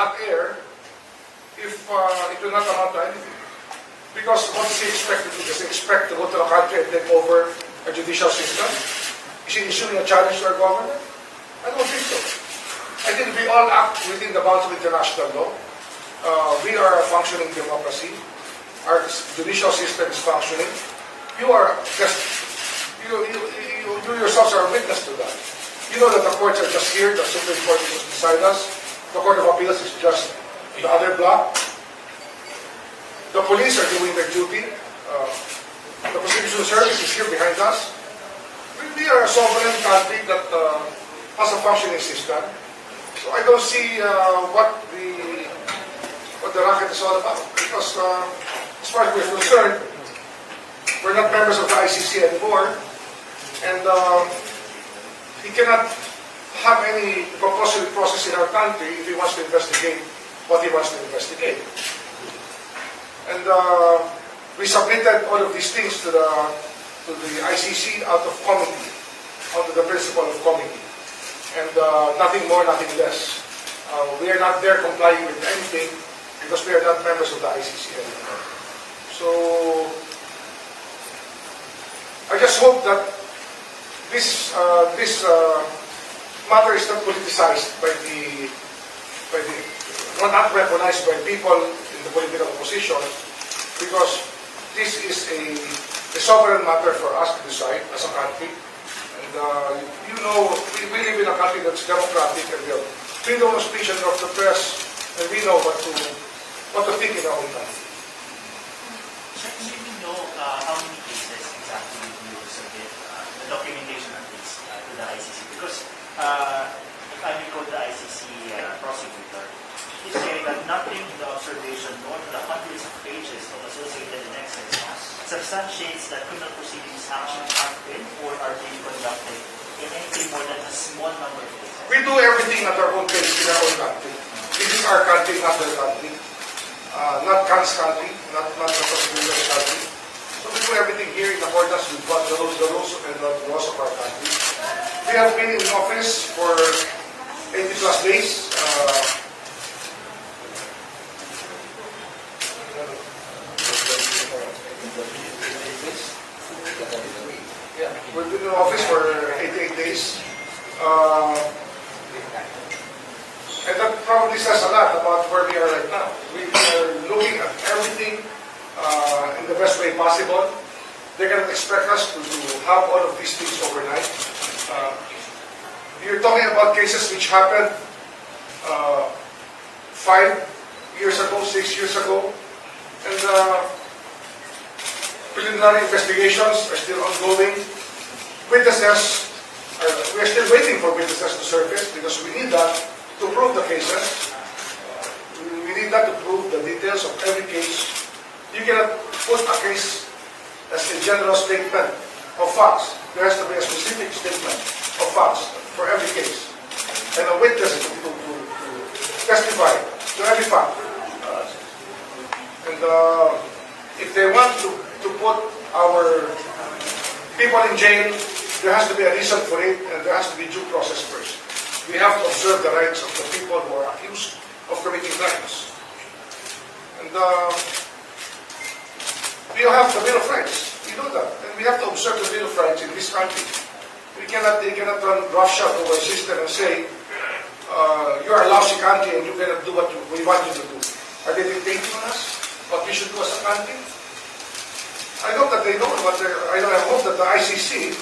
hot air if it will not amount to anything. Because what does he expect to do? Does he expect to go to the country and take over a judicial system? Is he issuing a challenge to our government? I don't think so. I think we all act within the bounds of international law. We are a functioning democracy. Our judicial system is functioning. You yourselves are a witness to that. You know that the courts are just here, the Supreme Court is just beside us, the Court of Appeals is just the other block. The police are doing their duty. The prosecution service is here behind us. We are a sovereign country that has a functioning system. So I don't see what the racket is all about. Because as far as we're concerned, we're not members of the ICC anymore. And he cannot have any compulsory process in our country if he wants to investigate what he wants to investigate. And we submitted all of these things to the ICC out of comity, out of the principle of comity. And nothing more, nothing less. We are not there complying with anything because we are not members of the ICC anymore. So I just hope that this matter is not politicized not weaponized by people in the political opposition, because this is a sovereign matter for us to decide as a country. And you know, we live in a country that's democratic, and we have freedom of speech and of the press, and we know what to think in our own country. Sir, do you know how many cases exactly you submit the documentation at least to the ICC? Because if I recall the ICC prosecutor, he said that nothing in the observation nor in the hundreds of pages of associated annexes substantiates that criminal proceedings actually have been or are being conducted in anything more than a small number of cases. We do everything at our own pace in our own country. This is our country, not their country. Not Khan's country, not the prosecutor's country. So we do everything here in accordance with what the rules and the laws of our country. We have been in office for 80 plus days. We've been in office for 88 days. And that probably says a lot about where we are right now. We are looking at everything in the best way possible. They cannot expect us to have all of these things overnight. You're talking about cases which happened 5 years ago, 6 years ago. And preliminary investigations are still ongoing. Witnesses, we are still waiting for witnesses to surface because we need that to prove the cases. We need that to prove the details of every case. You cannot put a case as a general statement of facts. There has to be a specific statement of facts for every case. And a witness to testify to every fact. And if they want to put our people in jail, there has to be a reason for it, and there has to be due process first. We have to observe the rights of the people who are accused of committing crimes. And we have the Bill of Rights. We know that. And we have to observe the Bill of Rights in this country. They cannot run roughshod over our system and say, you're a lousy country and you cannot do what we want you to do. Are they dictating us what we should do as a country? I hope that they know I hope that the ICC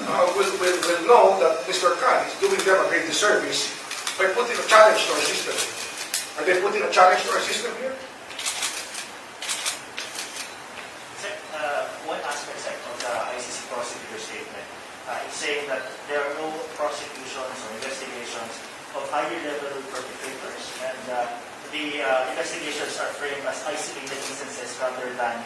will know that Mr. Khan is doing them a great disservice by putting a challenge to our system. Are they putting a challenge to our system here? Sir, one aspect of the ICC prosecutor statement is saying that there are no prosecutions or investigations of higher level perpetrators, and the investigations are framed as isolated instances rather than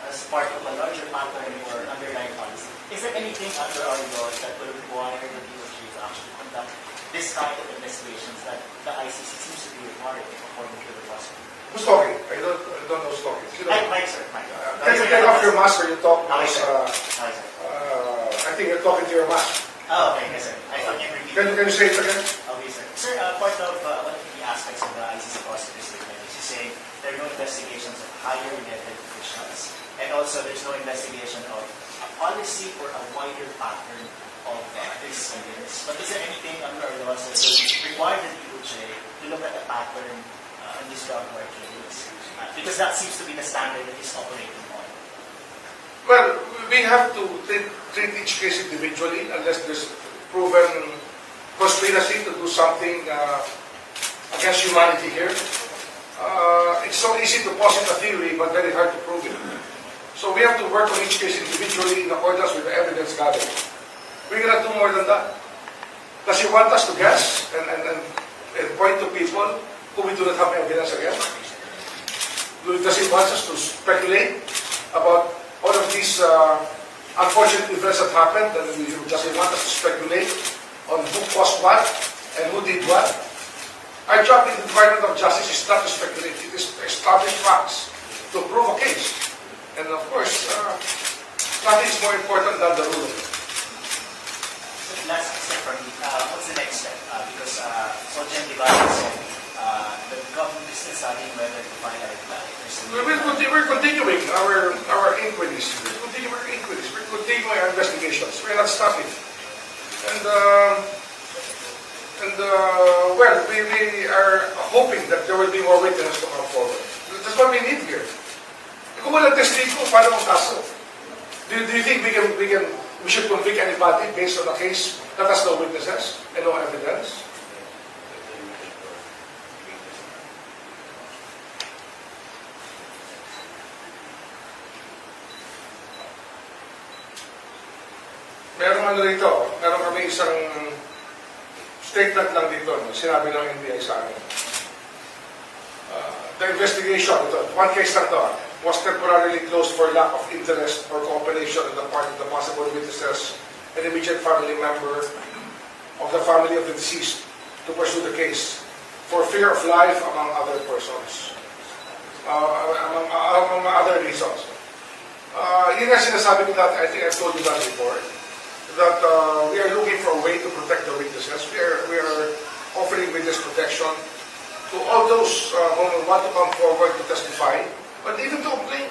as part of a larger pattern or underlying policy. Is there anything under our laws that will require the DOJ to actually conduct this kind of investigations that the ICC seems to be requiring according to the prosecutor? Who's talking? I don't know who's talking. Mike, sir. Mike. Can you take off your mask when you talk? Hi, sir. I think you're talking to your mask. Oh, okay, yes, sir. I thought you repeated. Can you say it again? Okay, sir. Sir, part of one of the aspects of the ICC prosecutor statement, which is saying there are no investigations of higher level officials, and also there's no investigation of a policy or a wider pattern of these events. But is there anything under our laws that will require the DOJ to look at the pattern on these drug cartels? Because that seems to be the standard that is operating on. Well, we have to treat each case individually unless there's proven conspiracy to do something against humanity here. It's so easy to posit a theory but very hard to prove it. So we have to work on each case individually in accordance with the evidence gathered. We cannot do more than that. Does he want us to guess and point to people who we do not have evidence against? Does he want us to speculate about all of these unfortunate events that happened? Does he want us to speculate on who caused what and who did what? Our job in the Department of Justice is not to speculate. It is to establish facts, to prove a case. And of course, nothing is more important than the rule. Last step for me, what's the next step? Because Sojan Dibaran said the government is deciding whether to file a reply. We're continuing our inquiries. We're continuing our investigations. We're not stopping. Well, we are hoping that there will be more witnesses to come forward. That's what we need here. Kung walang testigo, paano ang kaso? Do you think we should convict anybody based on a case that has no witnesses and no evidence? Meron kami isang statement lang dito, sinabi ng NBI sa amin. The investigation, one case lang to, was temporarily closed for lack of interest or cooperation on the part of the possible witnesses and immediate family member of the family of the deceased to pursue the case for fear of life among other persons, among other reasons. Yun nga sinasabi ko dati, I think I've told you that before, that we are looking for a way to protect the witnesses. We are offering witness protection to all those who want to come forward to testify, but even to complain.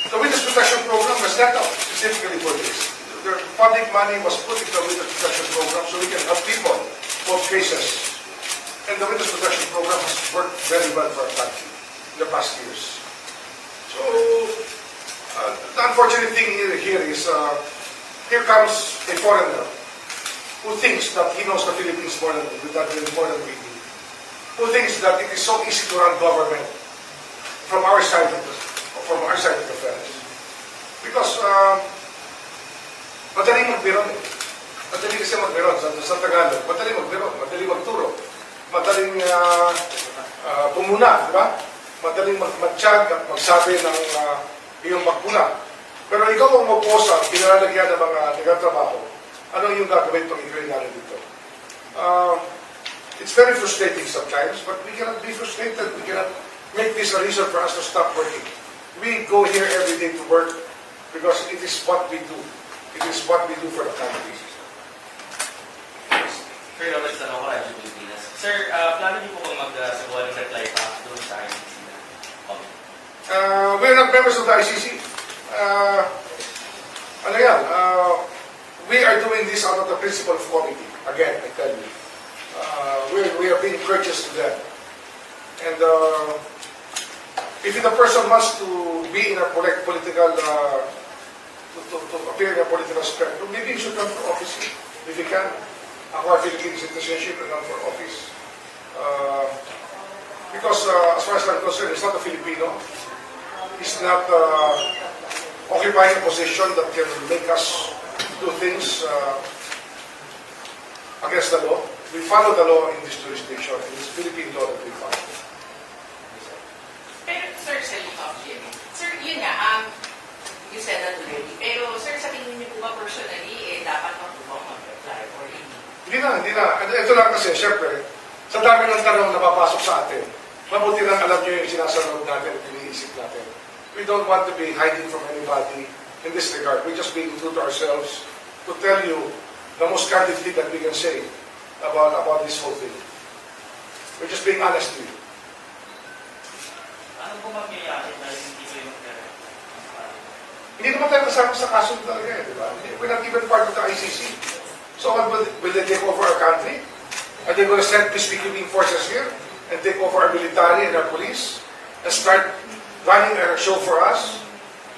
The witness protection program was set up specifically for this. The public money was put into the witness protection program so we can help people solve cases. And the witness protection program has worked very well for our country in the past years. So, the unfortunate thing here is, here comes a foreigner who thinks that he knows the Philippines more than we do, who thinks that it is so easy to run government from our side of the fence. Because madaling magbiron eh. Madaling kasi magbiron sa Tagalog. Madaling magbiron, madaling magturo, madaling pumuna, di ba? Madaling magtiyag at magsabi ng iyong magpuna. Pero ikaw ang magposa, pinalalagyan ng mga nagtatrabaho, anong yung gagawin pag ikaw yung narin dito? It's very frustrating sometimes, but we cannot be frustrated. We cannot make this a reason for us to stop working. We go here every day to work because it is what we do. It is what we do for the country. Sir, Robert, tanong ko, Radyo Pilipinas. Sir, plano niyo po kung magsagawa ng reply pa doon sa ICC na comment? We're not members of the ICC. We are doing this out of the principle of committee. Again, I tell you. We are being courteous to them. And if the person wants to be in a political, to appear in a political spectrum, maybe he should run for office. If he can, acquire Philippine citizenship and run for office. Because as far as I'm concerned, he's not a Filipino. He's not occupying a position that can make us do things against the law. We follow the law in this jurisdiction. It is Philippine law that we follow. Pero, sir, sa sir, yun nga, you said that already. Pero, sir, sa tingin niyo po ba personally, dapat matubang mag-apply or hindi? Hindi na. Ito lang kasi, syempre, sa dami ng tanong na papasok sa atin, mabuti lang alam niyo yung sinasaroon natin at iniisip natin. We don't want to be hiding from anybody in this regard. We're just being true to ourselves to tell you the most candid thing that we can say about this whole thing. We're just being honest with you. Ano po mangyayari dahil hindi kayo Hindi naman tayo kasama sa kaso talaga eh, di ba? We're not even part of the ICC. So what will they take over our country? Are they going to send peacekeeping forces here and take over our military and our police and start running a show for us?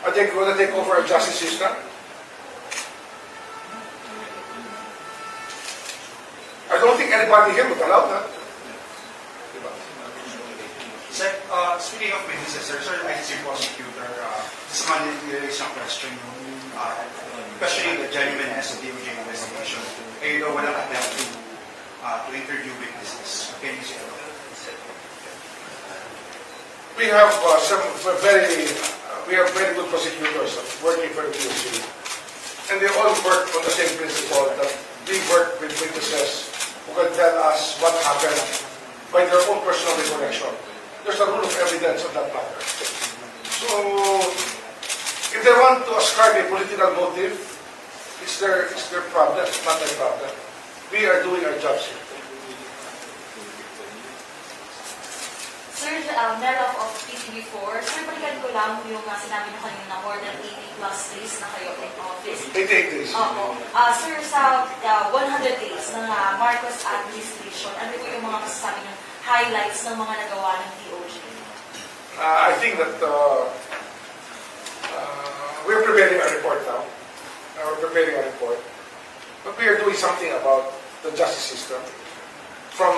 Are they going to take over our justice system? I don't think anybody here would allow that. Diba? Sir, speaking of witnesses, sir, ICC prosecutor, just wanted to raise some question, especially the genuineness of the DOJ investigation. Eh, you know, walang attempt to interview witnesses. Can you say that? We have very good prosecutors working for the DOJ. And they all work on the same principle that we work with witnesses who can tell us what happened by their own personal recollection. There's a rule of evidence on that matter. So, if they want to ascribe a political motive, it's their problem, not my problem. We are doing our jobs here. Sir, meron of PTV4. Sir, balikan ko lang yung sinabi niyo kanina na more than 80 plus days na kayo in office. 88 days. Opo. Sir, sa 100 days ng Marcos administration, ano po yung mga masasabi ng highlights ng mga nagawa ng DOJ? I think that we're preparing a report now. We're preparing a report. But we are doing something about the justice system. From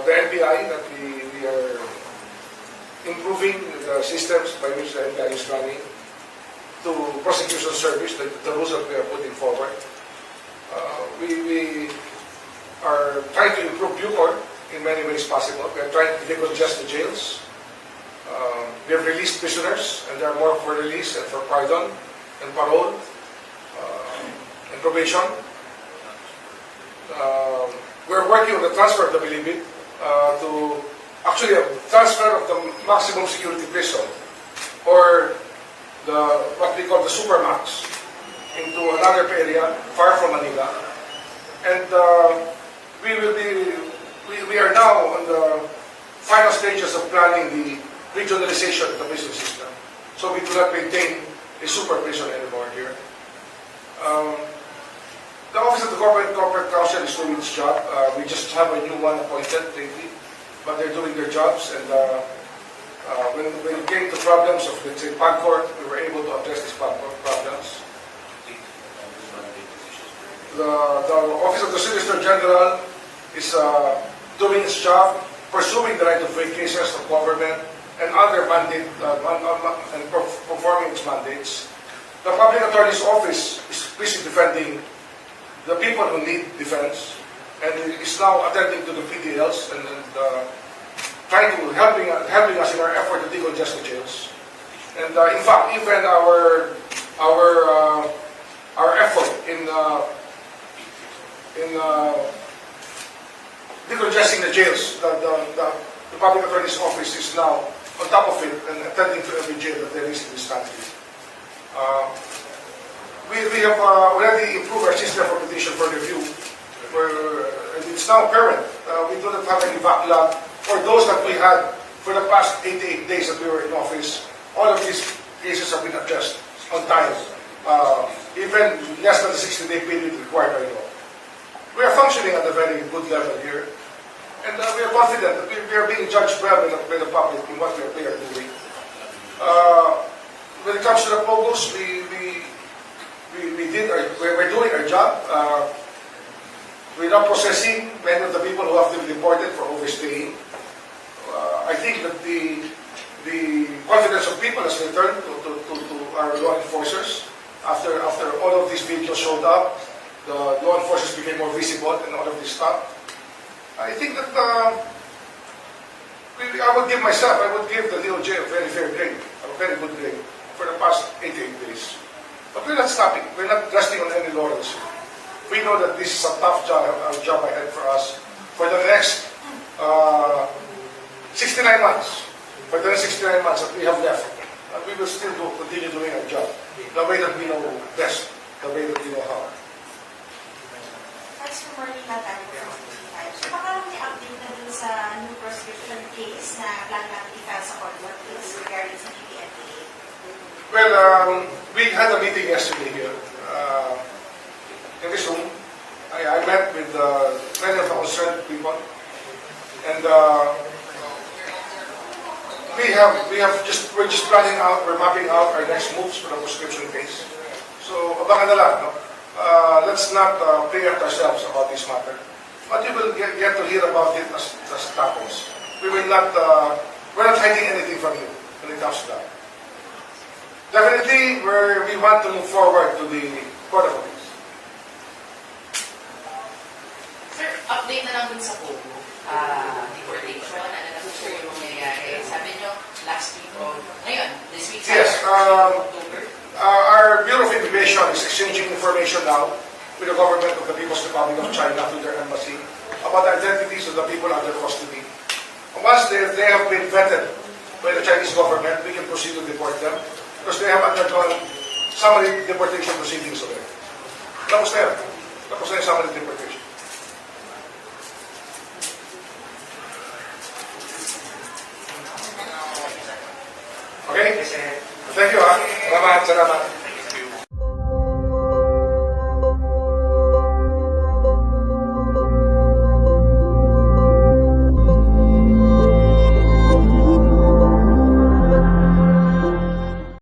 the NBI that we are improving the systems by which the NBI is running, to prosecution service, the rules that we are putting forward. We are trying to improve Bucor in many ways possible. We are trying to decongest the jails. We have released prisoners, and there are more for release and for pardon and parole and probation. We're working on the transfer of the Bilibid to actually a transfer of the maximum security prison or what we call the Supermax into another area far from Manila. And we are now on the final stages of planning the regionalization of the prison system. So we do not maintain a super prison anymore here. The Office of the Corporate Counsel is doing its job. We just have a new one appointed lately, but they're doing their jobs. And when it came to problems of, let's say, PAGCOR, we were able to address these PAGCOR problems. The Office of the Solicitor General is doing its job, pursuing the right of way cases of government and other mandate and performing its mandates. The Public Attorney's Office is busy defending the people who need defense, and is now attending to the PDLs and trying to helping us in our effort to decongest the jails. And in fact, even our effort in decongesting the jails, the Public Attorney's Office is now on top of it and attending to every jail that there is in this country. We have already improved our system for petition for review. And it's now current. We do not have any backlog. For those that we had for the past 88 days that we were in office, all of these cases have been addressed on time. Even less than the 60-day period required by law. We are functioning at a very good level here. And we are confident that we are being judged well by the public in what we are doing. When it comes to the POGOs, we're doing our job. We're not processing many of the people who have been deported for overstaying. I think that the confidence of people has returned to our law enforcers. After all of these videos showed up, the law enforcers became more visible and all of this stuff. I think that I would give the DOJ a very fair grade, a very good grade for the past 88 days. But we're not stopping. We're not resting on any laurels. We know that this is a tough job ahead for us for the next 69 months. For the next 69 months that we have left, we will still continue doing our job the way that we know best, the way that we know how. Manila tayo from 55. So baka lang may update na dun sa new prosecution case na plan natin i-file sa court case regarding sa PPNPA. Well, we had a meeting yesterday here in this room. I met with many of the concerned people, and we're just planning out, we're mapping out our next moves for the prescription case. So, abangan na lang, no? Let's not preempt ourselves about this matter. But you will get to hear about it as it happens. We're not hiding anything from you when it comes to that. Definitely, we want to move forward to the Court of Appeals. Sir, update na lang dun sa Pogo. Deportation, ano na po sir yung nangyayari? Sabi nyo, last week o ngayon, this week, Yes, October. our Bureau of Immigration is exchanging information now with the government of the People's Republic of China through their embassy about the identities of the people under custody. And once they have been vetted by the Chinese government, we can proceed to deport them because they have undergone summary deportation proceedings already. Tapos na yan. Tapos na yung summary deportation. Okay? Thank you, ha. Salamat, salamat.